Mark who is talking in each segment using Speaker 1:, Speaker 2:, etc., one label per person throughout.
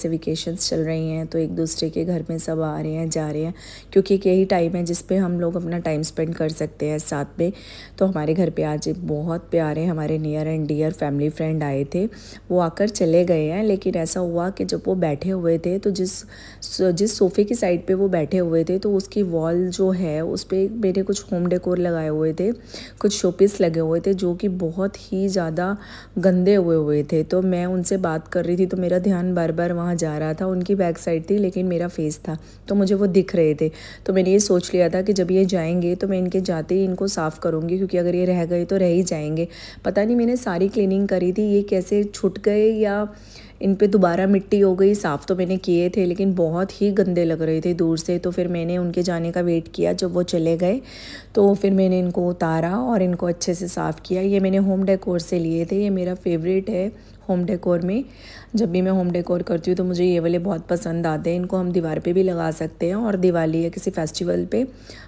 Speaker 1: से वेकेशंस चल रही हैं तो एक दूसरे के घर में सब आ रहे हैं जा रहे हैं, क्योंकि एक यही टाइम है जिस पे हम लोग अपना टाइम स्पेंड कर सकते हैं साथ में। तो हमारे घर पे आज एक बहुत प्यारे हमारे near and dear family friend आए थे। वो आकर चले गए हैं, लेकिन ऐसा हुआ कि जब वो बैठे हुए थे तो जिस जिस सोफ़े की साइड पे वो बैठे हुए थे तो उसकी वॉल जो है उस पर मेरे कुछ होम डेकोर लगाए हुए थे, कुछ शोपीस लगे हुए थे जो कि बहुत ही ज़्यादा गंदे हुए थे। तो मैं उनसे बात कर रही थी तो मेरा ध्यान बार बार वहाँ जा रहा था। उनकी बैक साइड थी लेकिन मेरा फेस था तो मुझे वो दिख रहे थे। तो मैंने ये सोच लिया था कि जब ये जाएंगे तो मैं इनके जाते ही इनको साफ़ करूँगी, क्योंकि अगर ये रह गए तो रह ही जाएंगे। पता नहीं मैंने सारी क्लीनिंग करी थी, ये कैसे छूट गए या इन पे दोबारा मिट्टी हो गई। साफ़ तो मैंने किए थे लेकिन बहुत ही गंदे लग रहे थे दूर से। तो फिर मैंने उनके जाने का वेट किया। जब वो चले गए तो फिर मैंने इनको उतारा और इनको अच्छे से साफ़ किया। ये मैंने होम डेकोर से लिए थे, ये मेरा फेवरेट है होम डेकोर में। जब भी मैं होम डेकोर करती हूँ तो मुझे ये वाले बहुत पसंद आते हैं। इनको हम दीवार पे भी लगा सकते हैं और दिवाली या किसी फेस्टिवल पे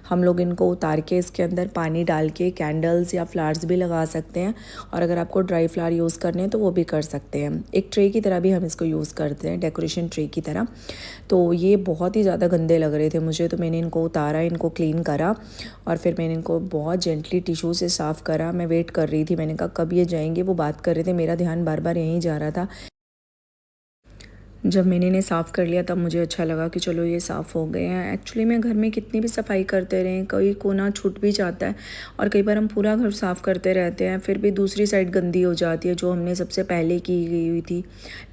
Speaker 1: हम लोग इनको उतार के इसके अंदर पानी डाल के कैंडल्स या फ्लावर्स भी लगा सकते हैं। और अगर आपको ड्राई फ्लावर यूज़ करने हैं तो वो भी कर सकते हैं। एक ट्रे की तरह भी हम इसको यूज़ करते हैं, डेकोरेशन ट्रे की तरह। तो ये बहुत ही ज़्यादा गंदे लग रहे थे मुझे, तो मैंने इनको उतारा, इनको क्लीन करा और फिर मैंने इनको बहुत जेंटली टिश्यू से साफ़ करा। मैं वेट कर रही थी, मैंने कहा कब ये जाएंगे। वो बात कर रहे थे, मेरा ध्यान बार बार यहीं जा रहा था। जब मैंने इन्हें साफ़ कर लिया तब मुझे अच्छा लगा कि चलो ये साफ़ हो गए हैं। एक्चुअली में घर में कितनी भी सफाई करते रहें, कोई कोना छूट भी जाता है और कई बार हम पूरा घर साफ़ करते रहते हैं फिर भी दूसरी साइड गंदी हो जाती है जो हमने सबसे पहले की गई हुई थी।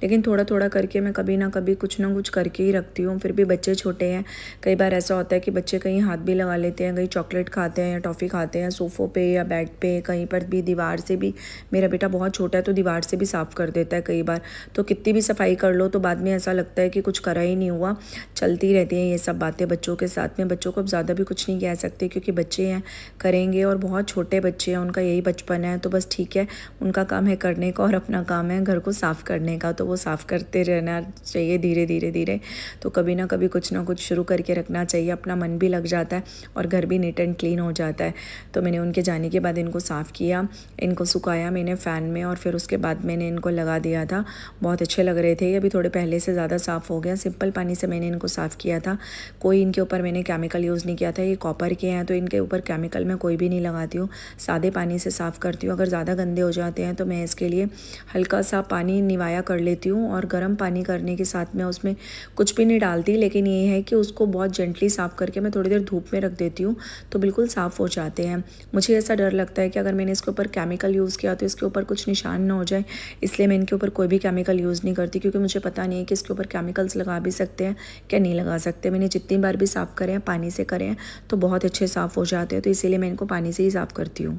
Speaker 1: लेकिन थोड़ा थोड़ा करके मैं कभी ना कभी कुछ ना कुछ करके ही रखती हूँ। फिर भी बच्चे छोटे हैं, कई बार ऐसा होता है कि बच्चे कहीं हाथ भी लगा लेते हैं, कहीं चॉकलेट खाते हैं या टॉफ़ी खाते हैं सोफ़ों पे या बेड पे, कहीं पर भी दीवार से भी। मेरा बेटा बहुत छोटा है तो दीवार से भी साफ़ कर देता है कई बार। तो कितनी भी सफाई कर लो तो बाद में ऐसा लगता है कि कुछ करा ही नहीं हुआ। चलती रहती हैं ये सब बातें बच्चों के साथ में। बच्चों को अब ज़्यादा भी कुछ नहीं कह सकते क्योंकि बच्चे हैं, करेंगे और बहुत छोटे बच्चे हैं, उनका यही बचपन है। तो बस ठीक है, उनका काम है करने का और अपना काम है घर को साफ़ करने का। तो वो साफ़ करते रहना चाहिए धीरे धीरे धीरे। तो कभी ना कभी कुछ ना कुछ शुरू करके रखना चाहिए, अपना मन भी लग जाता है और घर भी नीट एंड क्लीन हो जाता है। तो मैंने उनके जाने के बाद इनको साफ़ किया, इनको सुखाया मैंने फ़ैन में और फिर उसके बाद मैंने इनको लगा दिया था। बहुत अच्छे लग रहे थे। ये अभी थोड़े पहले से ज़्यादा साफ़ हो गया। सिंपल पानी से मैंने इनको साफ़ किया था, कोई इनके ऊपर मैंने केमिकल यूज़ नहीं किया था। ये कॉपर के हैं तो इनके ऊपर केमिकल मैं कोई भी नहीं लगाती हूँ, सादे पानी से साफ़ करती हूँ। अगर ज़्यादा गंदे हो जाते हैं तो मैं इसके लिए हल्का सा पानी निवाया कर लेती हूँ और गर्म पानी करने के साथ मैं उसमें कुछ भी नहीं डालती। लेकिन ये है कि उसको बहुत जेंटली साफ़ करके मैं थोड़ी देर धूप में रख देती हूँ तो बिल्कुल साफ़ हो जाते हैं। मुझे ऐसा डर लगता है कि अगर मैंने इसके ऊपर केमिकल यूज़ किया तो इसके ऊपर कुछ निशान ना हो जाए, इसलिए मैं इनके ऊपर कोई भी केमिकल यूज़ नहीं करती, क्योंकि मुझे पता नहीं है कि इसके ऊपर केमिकल्स लगा भी सकते हैं क्या नहीं लगा सकते। मैंने जितनी बार भी साफ़ करे हैं पानी से करें हैं तो बहुत अच्छे साफ़ हो जाते हैं। तो इसीलिए मैं इनको पानी से ही साफ़ करती हूँ।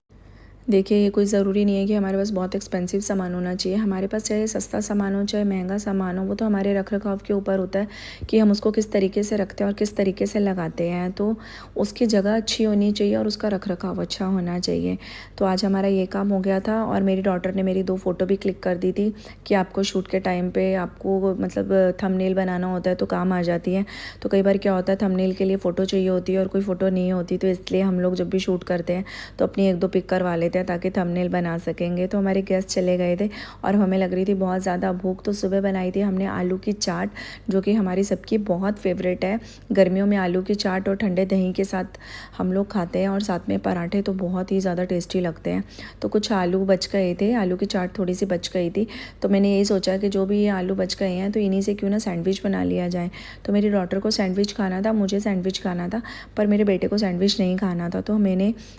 Speaker 1: देखिए, ये कोई ज़रूरी नहीं है कि हमारे पास बहुत एक्सपेंसिव सामान होना चाहिए। हमारे पास चाहे सस्ता सामान हो चाहे महंगा सामान हो, वो तो हमारे रख रखाव के ऊपर होता है कि हम उसको किस तरीके से रखते हैं और किस तरीके से लगाते हैं। तो उसकी जगह अच्छी होनी चाहिए और उसका रख रखाव अच्छा होना चाहिए। तो आज हमारा ये काम हो गया था और मेरी डॉटर ने मेरी 2 फ़ोटो भी क्लिक कर दी थी कि आपको शूट के टाइम पर आपको मतलब थंबनेल बनाना होता है तो काम आ जाती है। तो कई बार क्या होता है, थंबनेल के लिए फ़ोटो चाहिए होती है और कोई फ़ोटो नहीं होती, तो इसलिए हम लोग जब भी शूट करते हैं तो अपनी 1-2 पिक करवा लेते हैं ताकि थंबनेल बना सकेंगे। तो हमारे गेस्ट चले गए थे और हमें लग रही थी बहुत ज़्यादा भूख। तो सुबह बनाई थी हमने आलू की चाट, जो कि हमारी सबकी बहुत फेवरेट है। गर्मियों में आलू की चाट और ठंडे दही के साथ हम लोग खाते हैं और साथ में पराठे तो बहुत ही ज़्यादा टेस्टी लगते हैं। तो कुछ आलू बच गए थे, आलू की चाट थोड़ी सी बच गई थी, तो मैंने यही सोचा कि जो भी ये आलू बच गए हैं तो इन्हीं से क्यों ना सैंडविच बना लिया जाए। तो मेरी डॉटर को सैंडविच खाना था, मुझे सैंडविच खाना था, पर मेरे बेटे को सैंडविच नहीं खाना था। तो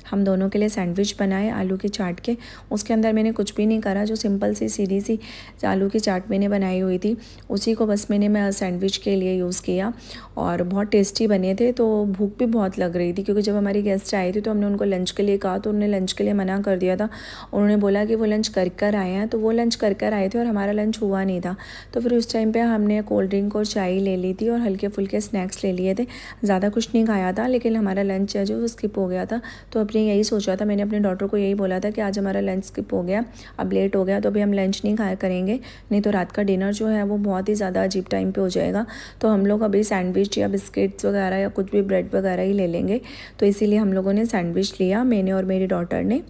Speaker 1: हम दोनों के लिए सैंडविच बनाए आलू की चाट के। उसके अंदर मैंने कुछ भी नहीं करा, जो सिंपल सी सीधी सी आलू की चाट मैंने बनाई हुई थी उसी को बस मैं सैंडविच के लिए यूज़ किया और बहुत टेस्टी बने थे। तो भूख भी बहुत लग रही थी क्योंकि जब हमारी गेस्ट आए थे तो हमने उनको लंच के लिए कहा तो उन्होंने लंच के लिए मना कर दिया था। उन्होंने बोला कि वो लंच कर आए हैं, तो वो लंच कर आए थे और हमारा लंच हुआ नहीं था। तो फिर उस टाइम पर हमने कोल्ड ड्रिंक और चाय ले ली थी और हल्के फुल्के स्नैक्स ले लिए थे। ज़्यादा कुछ नहीं खाया था लेकिन हमारा लंच है जो स्किप हो गया था। तो अपने यही सोचा था, मैंने अपने डॉटर को यही बोला था कि आज हमारा लंच स्किप हो गया, अब लेट हो गया तो अभी हम लंच नहीं खाया करेंगे, नहीं तो रात का डिनर जो है वो बहुत ही ज़्यादा अजीब टाइम पे हो जाएगा। तो हम लोग अभी सैंडविच या बिस्किट्स वगैरह या कुछ भी ब्रेड वगैरह ही ले लेंगे। तो इसीलिए हम लोगों ने सैंडविच लिया, मैंने और मेरी डॉटर ने।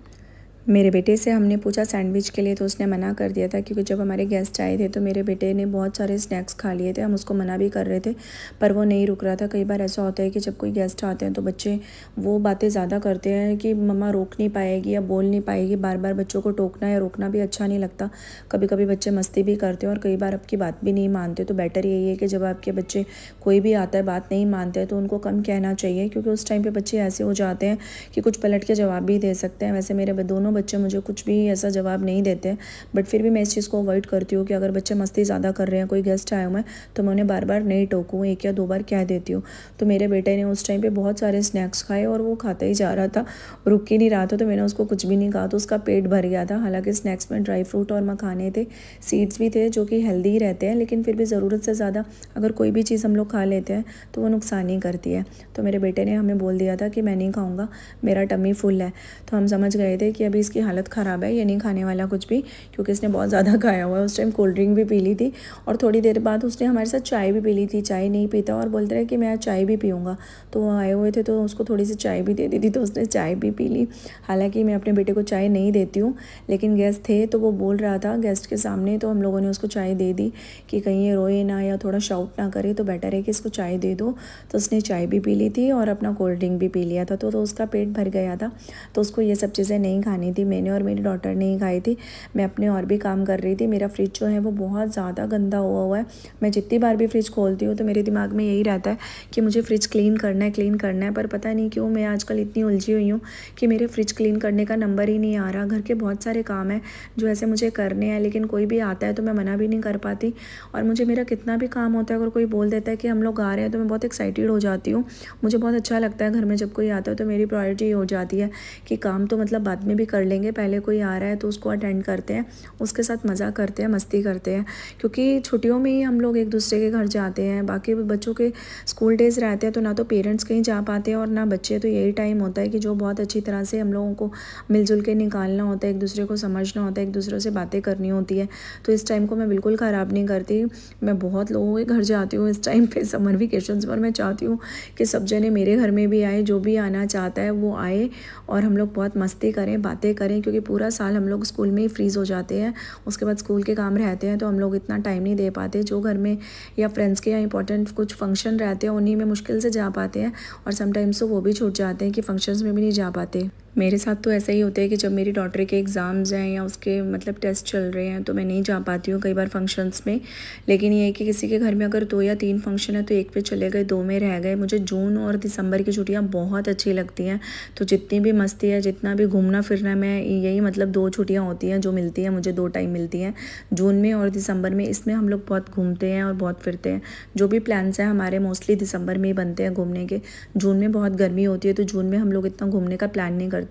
Speaker 1: मेरे बेटे से हमने पूछा सैंडविच के लिए, तो उसने मना कर दिया था, क्योंकि जब हमारे गेस्ट आए थे तो मेरे बेटे ने बहुत सारे स्नैक्स खा लिए थे। हम उसको मना भी कर रहे थे पर वो नहीं रुक रहा था। कई बार ऐसा होता है कि जब कोई गेस्ट आते हैं तो बच्चे वो बातें ज़्यादा करते हैं कि मम्मा रोक नहीं पाएगी या बोल नहीं पाएगी। बार बार बच्चों को टोकना या रोकना भी अच्छा नहीं लगता। कभी कभी बच्चे मस्ती भी करते हैं और कई बार आपकी बात भी नहीं मानते। तो बेटर यही है कि जब आपके बच्चे कोई भी आता है बात नहीं मानते हैं तो उनको कम कहना चाहिए, क्योंकि उस टाइम पर बच्चे ऐसे हो जाते हैं कि कुछ पलट के जवाब भी दे सकते हैं। वैसे मेरे दोनों बच्चे मुझे कुछ भी ऐसा जवाब नहीं देते हैं, बट फिर भी मैं इस चीज़ को अवॉइड करती हूँ कि अगर बच्चे मस्ती ज़्यादा कर रहे हैं, कोई गेस्ट आया हुआ है, तो मैं उन्हें बार बार नहीं टोकूँ, 1 या 2 बार कह देती हूँ। तो मेरे बेटे ने उस टाइम पे बहुत सारे स्नैक्स खाए और वो खाता ही जा रहा था, रुक ही नहीं रहा था। तो मैंने उसको कुछ भी नहीं कहा, तो उसका पेट भर गया था। हालांकि स्नैक्स में ड्राई फ्रूट और मखाने थे, सीड्स भी थे, जो कि हेल्दी ही रहते हैं, लेकिन फिर भी ज़रूरत से ज़्यादा अगर कोई भी चीज़ हम लोग खा लेते हैं तो वो नुकसान ही करती है। तो मेरे बेटे ने हमें बोल दिया था कि मैं नहीं खाऊँगा, मेरा टमी फुल है। तो हम समझ गए थे कि अभी इसकी हालत ख़राब है, ये नहीं खाने वाला कुछ भी, क्योंकि इसने बहुत ज़्यादा खाया हुआ है। उस टाइम कोल्ड ड्रिंक भी पी ली थी और थोड़ी देर बाद उसने हमारे साथ चाय भी पी ली थी। चाय नहीं पीता और बोलते रहे कि मैं चाय भी पीऊँगा। तो वो आए हुए थे तो उसको थोड़ी सी चाय भी दे दी थी, तो उसने चाय भी पी ली। हालांकि मैं अपने बेटे को चाय नहीं देती हूँ, लेकिन गेस्ट थे तो वो बोल रहा था गेस्ट के सामने, तो हम लोगों ने उसको चाय दे दी कि कहीं ये रोए ना या थोड़ा शाउट ना करे, तो बेटर है कि इसको चाय दे दो। तो उसने चाय भी पी ली थी और अपना कोल्ड ड्रिंक भी पी लिया था। तो उसका पेट भर गया था। तो उसको ये सब चीज़ें नहीं खानी थी। मैंने और मेरी डॉटर ने ही खाई थी। मैं अपने और भी काम कर रही थी। मेरा फ्रिज जो है वो बहुत ज़्यादा गंदा हुआ है। मैं जितनी बार भी फ्रिज खोलती हूँ तो मेरे दिमाग में यही रहता है कि मुझे फ्रिज क्लीन करना है, पर पता नहीं क्यों मैं आजकल इतनी उलझी हुई हूँ कि मेरे फ्रिज क्लीन करने का नंबर ही नहीं आ रहा। घर के बहुत सारे काम हैं जो ऐसे मुझे करने हैं, लेकिन कोई भी आता है तो मैं मना भी नहीं कर पाती। और मुझे मेरा कितना भी काम होता है, अगर कोई बोल देता है कि हम लोग आ रहे हैं, तो मैं बहुत एक्साइटेड हो जाती हूँ। मुझे बहुत अच्छा लगता है घर में जब कोई आता है, तो मेरी प्रायोरिटी हो जाती है कि काम तो मतलब बाद में भी कर लेंगे, पहले कोई आ रहा है तो उसको अटेंड करते हैं, उसके साथ मज़ा करते हैं, मस्ती करते हैं। क्योंकि छुट्टियों में ही हम लोग एक दूसरे के घर जाते हैं। बाकी बच्चों के स्कूल डेज़ रहते हैं तो ना तो पेरेंट्स कहीं जा पाते हैं और ना बच्चे। तो यही टाइम होता है कि जो बहुत अच्छी तरह से हम लोगों को मिलजुल के निकालना होता है, एक दूसरे को समझना होता है, एक दूसरे से बातें करनी होती है। तो इस टाइम को मैं बिल्कुल ख़राब नहीं करती। मैं बहुत लोगों के घर जाती हूँ इस टाइम पे, समर वेकेशंस पर। मैं चाहती हूँ कि सब जने मेरे घर में भी आए, जो भी आना चाहता है वो आए और हम लोग बहुत मस्ती करें, बातें करें, क्योंकि पूरा साल हम लोग स्कूल में ही फ्रीज़ हो जाते हैं। उसके बाद स्कूल के काम रहते हैं तो हम लोग इतना टाइम नहीं दे पाते। जो घर में या फ्रेंड्स के या इंपॉर्टेंट कुछ फंक्शन रहते हैं उन्हीं में मुश्किल से जा पाते हैं, और समटाइम्स तो वो भी छूट जाते हैं कि फंक्शंस में भी नहीं जा पाते। मेरे साथ तो ऐसा ही होता है कि जब मेरी डॉटर के एग्ज़ाम्स हैं या उसके मतलब टेस्ट चल रहे हैं तो मैं नहीं जा पाती हूँ कई बार फंक्शंस में। लेकिन ये है कि किसी के घर में अगर 2 या 3 फंक्शन है तो एक पे चले गए, 2 में रह गए। मुझे जून और दिसंबर की छुट्टियाँ बहुत अच्छी लगती हैं। तो जितनी भी मस्ती है, जितना भी घूमना फिरना, मैं यही मतलब 2 छुट्टियाँ होती हैं जो मिलती हैं मुझे, 2 टाइम मिलती हैं, जून में और दिसंबर में। इसमें हम लोग बहुत घूमते हैं और बहुत फिरते हैं। जो भी प्लान्स हैं हमारे मोस्टली दिसंबर में ही बनते हैं घूमने के। जून में बहुत गर्मी होती है तो जून में हम लोग इतना घूमने का प्लान नहीं करते।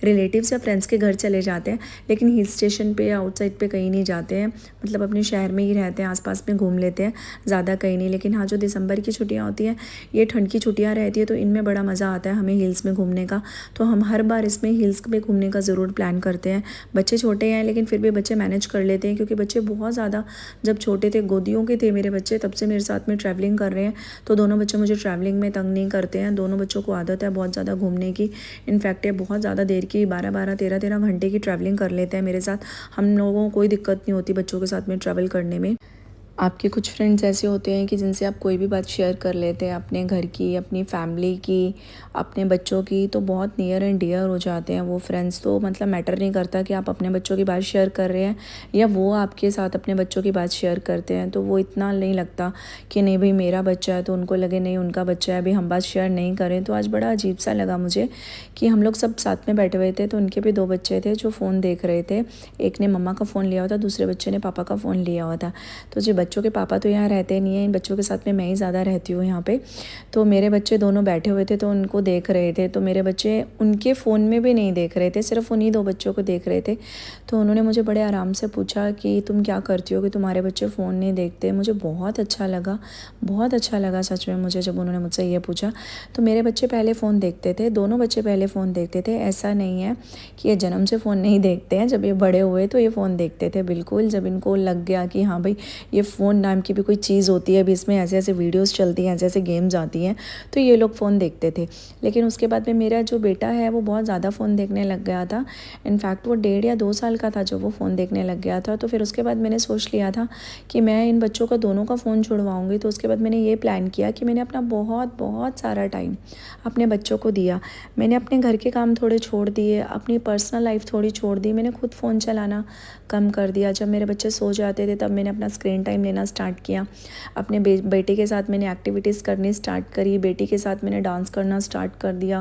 Speaker 1: रिलेटिव्स या फ्रेंड्स के घर चले जाते हैं, लेकिन हिल स्टेशन पे या आउटसाइड पे कहीं नहीं जाते हैं। मतलब अपने शहर में ही रहते हैं, आसपास में घूम लेते हैं, ज़्यादा कहीं नहीं। लेकिन हाँ, जो दिसंबर की छुट्टियाँ होती हैं, ये ठंड की छुट्टियाँ रहती है, तो इनमें बड़ा मज़ा आता है हमें हिल्स में घूमने का। तो हम हर बार इसमें हिल्स में घूमने का ज़रूर प्लान करते हैं। बच्चे छोटे हैं लेकिन फिर भी बच्चे मैनेज कर लेते हैं, क्योंकि बच्चे बहुत ज़्यादा जब छोटे थे, गोदियों के थे मेरे बच्चे, तब से मेरे साथ में ट्रैवलिंग कर रहे हैं। तो दोनों बच्चे मुझे ट्रैवलिंग में तंग नहीं करते हैं। दोनों बच्चों को आदत है बहुत ज़्यादा घूमने की। इनफैक्ट ये बहुत ज़्यादा देर की 12-12, 13-13 घंटे की ट्रैवलिंग कर लेते हैं मेरे साथ। हम लोगों को कोई दिक्कत नहीं होती बच्चों के साथ में ट्रैवल करने में। आपके कुछ फ्रेंड्स ऐसे होते हैं कि जिनसे आप कोई भी बात शेयर कर लेते हैं, अपने घर की, अपनी फैमिली की, अपने बच्चों की, तो बहुत नियर एंड डियर हो जाते हैं वो फ्रेंड्स। तो मतलब मैटर नहीं करता कि आप अपने बच्चों की बात शेयर कर रहे हैं या वो आपके साथ अपने बच्चों की बात शेयर करते हैं। तो वो इतना नहीं लगता कि नहीं भाई मेरा बच्चा है, तो उनको लगे नहीं उनका बच्चा है, अभी हम बात शेयर नहीं करें। तो आज बड़ा अजीब सा लगा मुझे कि हम लोग सब साथ में बैठे हुए थे, तो उनके भी 2 बच्चे थे जो फ़ोन देख रहे थे। एक ने मम्मा का फ़ोन लिया हुआ था, दूसरे बच्चे ने पापा का फ़ोन लिया हुआ था। तो जी बच्चों के पापा तो यहाँ रहते नहीं हैं, इन बच्चों के साथ में मैं ही ज़्यादा रहती हूँ यहाँ पे। तो मेरे बच्चे दोनों बैठे हुए थे तो उनको देख रहे थे। तो मेरे बच्चे उनके फ़ोन में भी नहीं देख रहे थे, सिर्फ उन्हीं 2 बच्चों को देख रहे थे। तो उन्होंने मुझे बड़े आराम से पूछा कि तुम क्या करती हो कि तुम्हारे बच्चे फ़ोन नहीं देखते। मुझे बहुत अच्छा लगा, बहुत अच्छा लगा सच में मुझे जब उन्होंने मुझसे ये पूछा। तो मेरे बच्चे पहले फ़ोन देखते थे, दोनों बच्चे पहले फ़ोन देखते थे। ऐसा नहीं है कि ये जन्म से फ़ोन नहीं देखते हैं, जब ये बड़े हुए तो ये फ़ोन देखते थे बिल्कुल। जब इनको लग गया कि हाँ भाई ये फ़ोन नाम की भी कोई चीज़ होती है, अभी इसमें ऐसे ऐसे वीडियोस चलती हैं, ऐसे ऐसे गेम्स आती हैं, तो ये लोग फ़ोन देखते थे। लेकिन उसके बाद में मेरा जो बेटा है वो बहुत ज़्यादा फ़ोन देखने लग गया था। इनफैक्ट वो 1.5 या 2 साल का था जब वो फ़ोन देखने लग गया था। तो फिर उसके बाद मैंने सोच लिया था कि मैं इन बच्चों का दोनों का फ़ोन छुड़वाऊँगी। तो उसके बाद मैंने ये प्लान किया कि मैंने अपना बहुत बहुत सारा टाइम अपने बच्चों को दिया। मैंने अपने घर के काम थोड़े छोड़ दिए, अपनी पर्सनल लाइफ थोड़ी छोड़ दी, मैंने खुद फ़ोन चलाना कम कर दिया। जब मेरे बच्चे सो जाते थे तब मैंने अपना स्क्रीन टाइम लेना स्टार्ट किया। अपने बेटे के साथ मैंने एक्टिविटीज़ करनी स्टार्ट करी, बेटी के साथ मैंने डांस करना स्टार्ट कर दिया,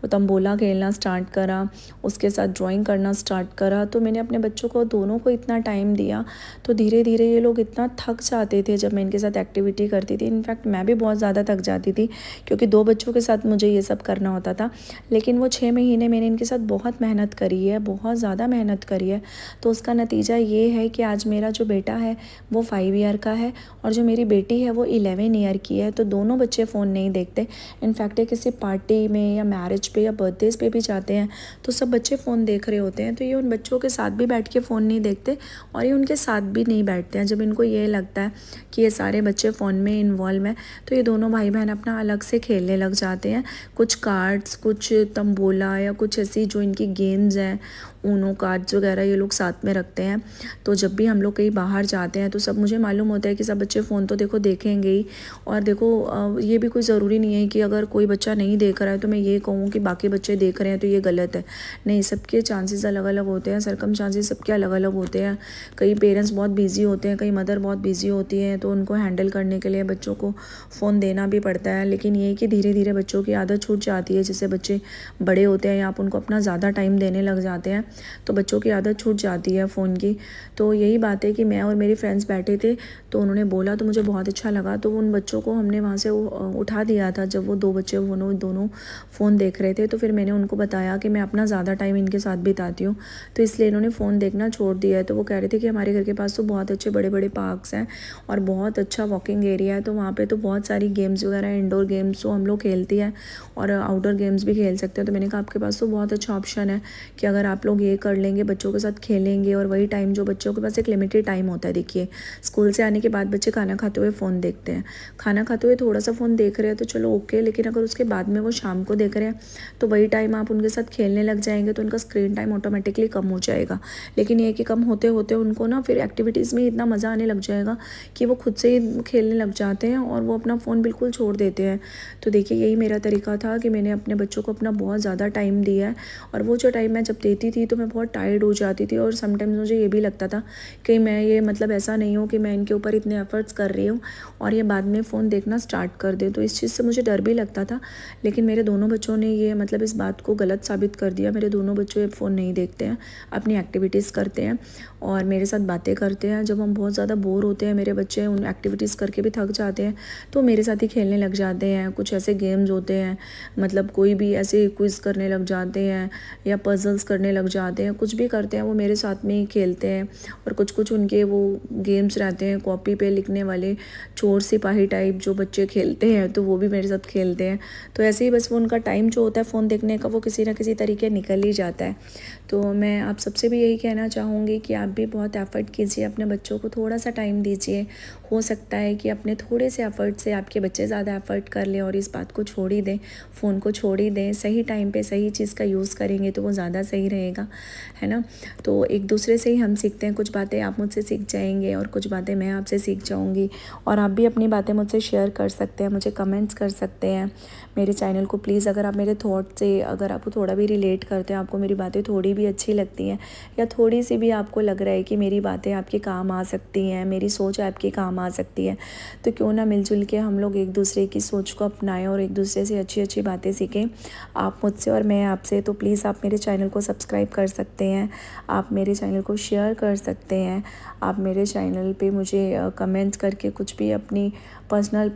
Speaker 1: वो तंबोला खेलना स्टार्ट करा, उसके साथ ड्राइंग करना स्टार्ट करा। तो मैंने अपने बच्चों को दोनों को इतना टाइम दिया, तो धीरे धीरे ये लोग इतना थक जाते थे जब मैं इनके साथ एक्टिविटी करती थी। इनफैक्ट मैं भी बहुत ज़्यादा थक जाती थी क्योंकि 2 बच्चों के साथ मुझे ये सब करना होता था। लेकिन वो 6 महीने मैंने इनके साथ बहुत मेहनत करी है, बहुत ज़्यादा मेहनत करी है। तो उसका नतीजा ये है कि आज मेरा जो बेटा है वो 5 ईयर का है और जो मेरी बेटी है वो 11 ईयर की है। तो दोनों बच्चे फ़ोन नहीं देखते। इनफैक्ट ये किसी पार्टी में या मैरिज पे या बर्थडेज़ पे भी जाते हैं तो सब बच्चे फ़ोन देख रहे होते हैं। तो ये उन बच्चों के साथ भी बैठ के फ़ोन नहीं देखते और ये उनके साथ भी नहीं बैठते हैं। जब इनको ये लगता है कि ये सारे बच्चे फ़ोन में इन्वॉल्व हैं तो ये दोनों भाई बहन अपना अलग से खेलने लग जाते हैं। कुछ कार्ड्स, कुछ तंबोला या कुछ ऐसी जो इनकी गेम्स हैं, ऊनो कार्ड्स वगैरह ये लोग साथ में रखते हैं। तो जब भी हम लोग कहीं बाहर जाते हैं तो सब मुझे मालूम होता है कि सब बच्चे फ़ोन तो देखो देखेंगे ही। और देखो ये भी कोई ज़रूरी नहीं है कि अगर कोई बच्चा नहीं देख रहा है तो मैं ये कहूँ कि बाकी बच्चे देख रहे हैं तो ये गलत है। नहीं, सबके चांसेस अलग अलग होते हैं, सरकमस्टांसेस सबके अलग अलग होते हैं। कई पेरेंट्स बहुत बिजी होते हैं, कई मदर बहुत बिजी होती हैं, तो उनको हैंडल करने के लिए बच्चों को फ़ोन देना भी पड़ता है। लेकिन ये कि धीरे धीरे बच्चों की आदत छूट जाती है। जैसे बच्चे बड़े होते हैं या आप उनको अपना ज़्यादा टाइम देने लग जाते हैं तो बच्चों की आदत छूट जाती है फ़ोन की। तो यही बात है कि मैं और मेरी फ्रेंड्स बैठे थे तो उन्होंने बोला तो मुझे बहुत अच्छा लगा। तो उन बच्चों को हमने वहाँ से उठा दिया था जब वो 2 बच्चे वो दोनों फ़ोन देख रहे थे। तो फिर मैंने उनको बताया कि मैं अपना ज़्यादा टाइम इनके साथ बिताती हूँ, तो इसलिए इन्होंने फ़ोन देखना छोड़ दिया है। तो वो कह रहे थे कि हमारे घर के पास तो बहुत अच्छे बड़े बड़े पार्क्स हैं और बहुत अच्छा वॉकिंग एरिया है, तो वहाँ पे तो बहुत सारी गेम्स वगैरह, इंडोर गेम्स तो हम लोग खेलती हैं और आउटडोर गेम्स भी खेल सकते हैं। तो मैंने कहा आपके पास तो बहुत अच्छा ऑप्शन है कि अगर आप लोग ये कर लेंगे, बच्चों के साथ खेलेंगे और वही टाइम जो बच्चों के पास एक लिमिटेड टाइम होता है। देखिए स्कूल से आने के बाद बच्चे खाना खाते हुए फ़ोन देखते हैं, खाना खाते हुए थोड़ा सा फ़ोन देख रहे हैं तो चलो ओके, लेकिन अगर उसके बाद में वो शाम को देख रहे हैं तो वही टाइम आप उनके साथ खेलने लग जाएंगे तो उनका स्क्रीन टाइम ऑटोमेटिकली कम हो जाएगा। लेकिन ये कि कम होते होते उनको ना फिर एक्टिविटीज़ में इतना मज़ा आने लग जाएगा कि वो खुद से ही खेलने लग जाते हैं और वो अपना फ़ोन बिल्कुल छोड़ देते हैं। तो देखिए यही मेरा तरीका था कि मैंने अपने बच्चों को अपना बहुत ज़्यादा टाइम दिया है और वो जो टाइम मैं जब देती थी तो मैं बहुत टायर्ड हो जाती थी और समटाइम्स मुझे ये भी लगता था कि मैं ये मतलब ऐसा नहीं हूँ कि मैं इनके ऊपर इतने एफर्ट्स कर रही हूँ और ये बाद में फ़ोन देखना स्टार्ट कर दे। तो इस चीज़ से मुझे डर भी लगता था। लेकिन मेरे दोनों बच्चों ने ये मतलब इस बात को गलत साबित कर दिया। मेरे दोनों बच्चों ये फ़ोन नहीं देखते हैं, अपनी एक्टिविटीज़ करते हैं और मेरे साथ बातें करते हैं। जब हम बहुत ज़्यादा बोर होते हैं, मेरे बच्चे उन एक्टिविटीज़ करके भी थक जाते हैं तो मेरे साथ ही खेलने लग जाते हैं। कुछ ऐसे गेम्स होते हैं, मतलब कोई भी ऐसे क्विज़ करने लग जाते हैं या पजल्स करने लग जाते हैं, कुछ भी करते हैं वो मेरे साथ में ही खेलते हैं। और कुछ कुछ उनके वो गेम्स रहते हैं कॉपी पे लिखने वाले, चोर सिपाही टाइप जो बच्चे खेलते हैं, तो वो भी मेरे साथ खेलते हैं। तो ऐसे ही बस वो उनका टाइम जो होता है फ़ोन देखने का वो किसी ना किसी तरीके निकल ही जाता है। तो मैं आप सबसे भी यही कहना चाहूँगी कि आप भी बहुत एफ़र्ट कीजिए, अपने बच्चों को थोड़ा सा टाइम दीजिए। हो सकता है कि अपने थोड़े से एफ़र्ट से आपके बच्चे ज़्यादा एफ़र्ट कर लें और इस बात को छोड़ ही दें, फ़ोन को छोड़ ही दें। सही टाइम पे सही चीज़ का यूज़ करेंगे तो वो ज़्यादा सही रहेगा, है ना। तो एक दूसरे से ही हम सीखते हैं, कुछ बातें आप मुझसे सीख जाएंगे और कुछ बातें मैं आपसे सीख जाऊँगी और आप भी अपनी बातें मुझसे शेयर कर सकते हैं, मुझे कमेंट्स कर सकते हैं। मेरे चैनल को प्लीज़, अगर आप मेरे थॉट से अगर आपको थोड़ा भी रिलेट करते हैं, आपको मेरी बातें थोड़ी भी अच्छी लगती हैं या थोड़ी सी भी आपको लग रहा है कि मेरी बातें आपके काम आ सकती हैं, मेरी सोच आपके काम आ सकती है, तो क्यों ना मिलजुल के हम लोग एक दूसरे की सोच को अपनाएं और एक दूसरे से अच्छी अच्छी बातें सीखें, आप मुझसे और मैं आपसे। तो प्लीज़ आप मेरे चैनल को सब्सक्राइब कर सकते हैं, आप मेरे चैनल को शेयर कर सकते हैं, आप मेरे चैनल पे मुझे कमेंट्स करके कुछ भी अपनी पर्सनल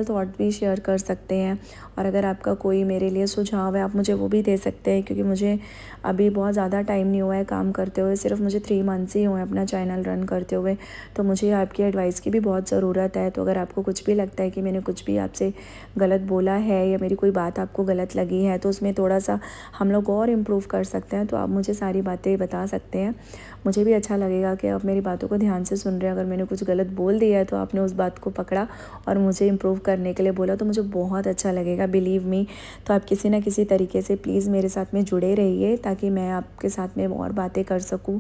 Speaker 1: थॉट भी शेयर कर सकते हैं। और अगर आपका कोई मेरे लिए सुझाव है आप मुझे वो भी दे सकते हैं, क्योंकि मुझे अभी बहुत ज़्यादा टाइम नहीं हुआ है काम करते हुए, सिर्फ मुझे 3 मंथ्स ही हुए हैं अपना चैनल रन करते हुए। तो मुझे आपकी एडवाइस की भी बहुत ज़रूरत है। तो अगर आपको कुछ भी लगता है कि मैंने कुछ भी आपसे गलत बोला है या मेरी कोई बात आपको गलत लगी है तो उसमें थोड़ा सा हम लोग और इम्प्रूव कर सकते हैं, तो आप मुझे सारी बातें बता सकते हैं। मुझे भी अच्छा लगेगा कि आप मेरी बातों को ध्यान से सुन सुन रहे हैं। अगर मैंने कुछ गलत बोल दिया है तो आपने उस बात को पकड़ा और मुझे इम्प्रूव करने के लिए बोला, तो मुझे बहुत अच्छा लगेगा, बिलीव मी। तो आप किसी ना किसी तरीके से प्लीज़ मेरे साथ में जुड़े रहिए ताकि मैं आपके साथ में और बातें कर सकूँ।